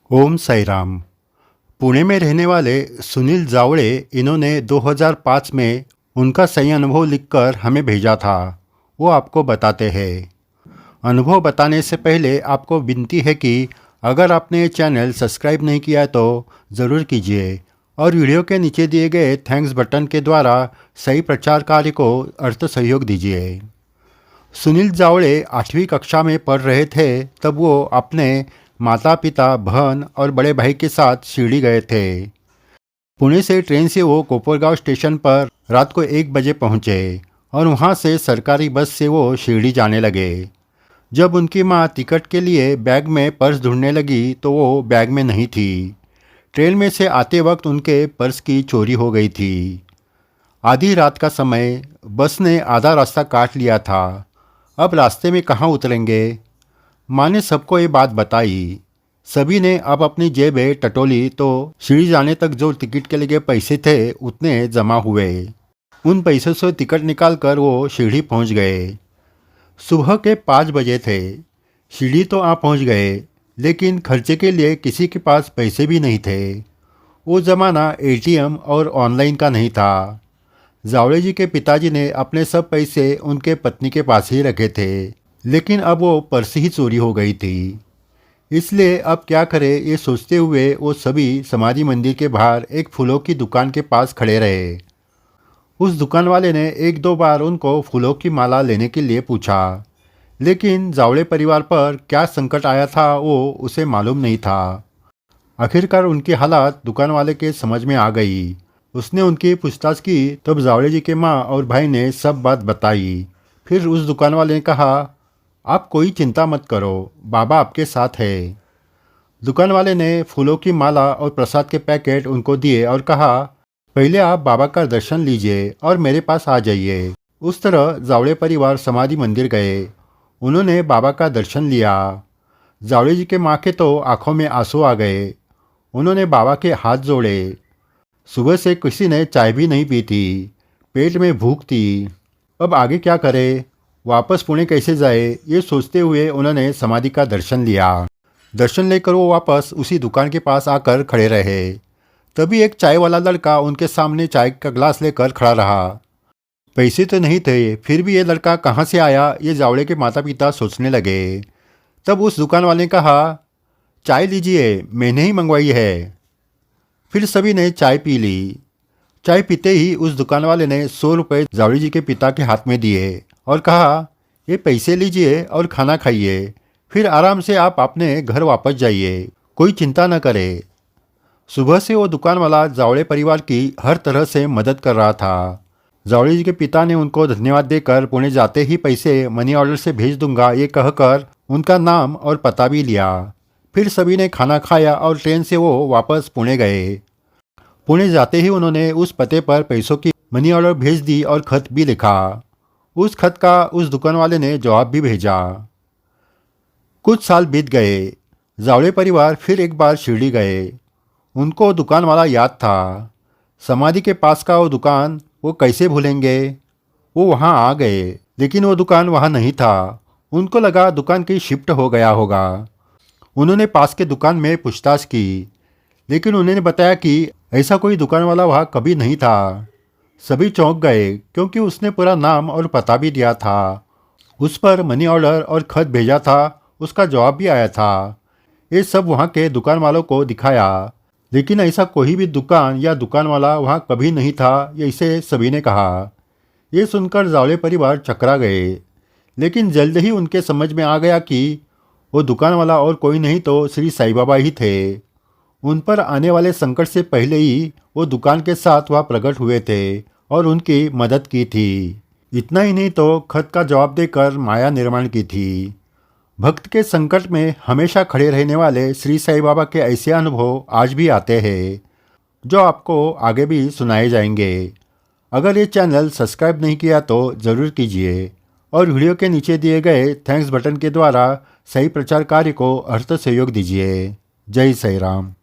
ओम साई राम। पुणे में रहने वाले सुनील जावड़े इन्होंने 2005 में उनका सही अनुभव लिखकर हमें भेजा था। वो आपको बताते हैं। अनुभव बताने से पहले आपको विनती है कि अगर आपने ये चैनल सब्सक्राइब नहीं किया है तो ज़रूर कीजिए और वीडियो के नीचे दिए गए थैंक्स बटन के द्वारा सही प्रचार कार्य को अर्थ सहयोग दीजिए। सुनील जावड़े 8वीं कक्षा में पढ़ रहे थे तब वो अपने माता पिता, बहन और बड़े भाई के साथ शिरडी गए थे। पुणे से ट्रेन से वो कोपरगांव स्टेशन पर रात को 1 बजे पहुंचे और वहां से सरकारी बस से वो शिरडी जाने लगे। जब उनकी मां टिकट के लिए बैग में पर्स ढूंढने लगी तो वो बैग में नहीं थी। ट्रेन में से आते वक्त उनके पर्स की चोरी हो गई थी। आधी रात का समय, बस ने आधा रास्ता काट लिया था। अब रास्ते में कहाँ उतरेंगे? माँ ने सबको ये बात बताई। सभी ने अब अपनी जेबें टटोली तो शिरडी जाने तक जो टिकट के लिए पैसे थे उतने जमा हुए। उन पैसों से टिकट निकालकर वो शिरडी पहुंच गए। सुबह के 5 बजे थे। शिरडी तो आ पहुंच गए, लेकिन खर्चे के लिए किसी के पास पैसे भी नहीं थे। वो ज़माना एटीएम और ऑनलाइन का नहीं था। जावड़े जी के पिताजी ने अपने सब पैसे उनके पत्नी के पास ही रखे थे, लेकिन अब वो पर्स ही चोरी हो गई थी। इसलिए अब क्या करें ये सोचते हुए वो सभी समाधि मंदिर के बाहर एक फूलों की दुकान के पास खड़े रहे। उस दुकान वाले ने 1-2 बार उनको फूलों की माला लेने के लिए पूछा, लेकिन जावड़े परिवार पर क्या संकट आया था वो उसे मालूम नहीं था। आखिरकार उनकी हालत दुकान वाले के समझ में आ गई। उसने उनकी पूछताछ की तब जावड़े जी के माँ और भाई ने सब बात बताई। फिर उस दुकान वाले ने कहा, आप कोई चिंता मत करो, बाबा आपके साथ है। दुकान वाले ने फूलों की माला और प्रसाद के पैकेट उनको दिए और कहा, पहले आप बाबा का दर्शन लीजिए और मेरे पास आ जाइए। उस तरह जावड़े परिवार समाधि मंदिर गए। उन्होंने बाबा का दर्शन लिया। जावड़े जी के माँ के तो आंखों में आंसू आ गए। उन्होंने बाबा के हाथ जोड़े। सुबह से किसी ने चाय भी नहीं पी थी। पेट में भूख थी। अब आगे क्या करें, वापस पुणे कैसे जाए, ये सोचते हुए उन्होंने समाधि का दर्शन लिया। दर्शन लेकर वो वापस उसी दुकान के पास आकर खड़े रहे। तभी एक चाय वाला लड़का उनके सामने चाय का ग्लास लेकर खड़ा रहा। पैसे तो नहीं थे, फिर भी ये लड़का कहाँ से आया, ये जावड़े के माता पिता सोचने लगे। तब उस दुकान वाले ने कहा, चाय लीजिए, मैंने ही मंगवाई है। फिर सभी ने चाय पी ली। चाय पीते ही उस दुकान वाले ने 100 रुपये जावड़े जी के पिता के हाथ में दिए और कहा, ये पैसे लीजिए और खाना खाइए, फिर आराम से आप अपने घर वापस जाइए, कोई चिंता न करे। सुबह से वो दुकान वाला जावड़े परिवार की हर तरह से मदद कर रहा था। जावड़े जी के पिता ने उनको धन्यवाद देकर पुणे जाते ही पैसे मनी ऑर्डर से भेज दूंगा ये कहकर उनका नाम और पता भी लिया। फिर सभी ने खाना खाया और ट्रेन से वो वापस पुणे गए। पुणे जाते ही उन्होंने उस पते पर पैसों की मनी ऑर्डर भेज दी और खत भी लिखा। उस खत का उस दुकान वाले ने जवाब भी भेजा। कुछ साल बीत गए। जावड़े परिवार फिर एक बार शिरडी गए। उनको दुकान वाला याद था। समाधि के पास का वो दुकान वो कैसे भूलेंगे। वो वहाँ आ गए, लेकिन वो दुकान वहाँ नहीं था। उनको लगा दुकान कहीं शिफ्ट हो गया होगा। उन्होंने पास के दुकान में पूछताछ की, लेकिन उन्होंने बताया कि ऐसा कोई दुकान वाला वहाँ कभी नहीं था। सभी चौंक गए क्योंकि उसने पूरा नाम और पता भी दिया था। उस पर मनी ऑर्डर और खत भेजा था, उसका जवाब भी आया था। ये सब वहाँ के दुकान वालों को दिखाया, लेकिन ऐसा कोई भी दुकान या दुकान वाला वहाँ कभी नहीं था, ये इसे सभी ने कहा। ये सुनकर जावड़े परिवार चकरा गए, लेकिन जल्द ही उनके समझ में आ गया कि वो दुकान वाला और कोई नहीं तो श्री साईं बाबा ही थे। उन पर आने वाले संकट से पहले ही वो दुकान के साथ वह प्रकट हुए थे और उनकी मदद की थी। इतना ही नहीं तो खत का जवाब देकर माया निर्माण की थी। भक्त के संकट में हमेशा खड़े रहने वाले श्री साईं बाबा के ऐसे अनुभव आज भी आते हैं, जो आपको आगे भी सुनाए जाएंगे। अगर ये चैनल सब्सक्राइब नहीं किया तो ज़रूर कीजिए और वीडियो के नीचे दिए गए थैंक्स बटन के द्वारा सही प्रचार कार्य को अर्थ सहयोग दीजिए। जय साईं राम।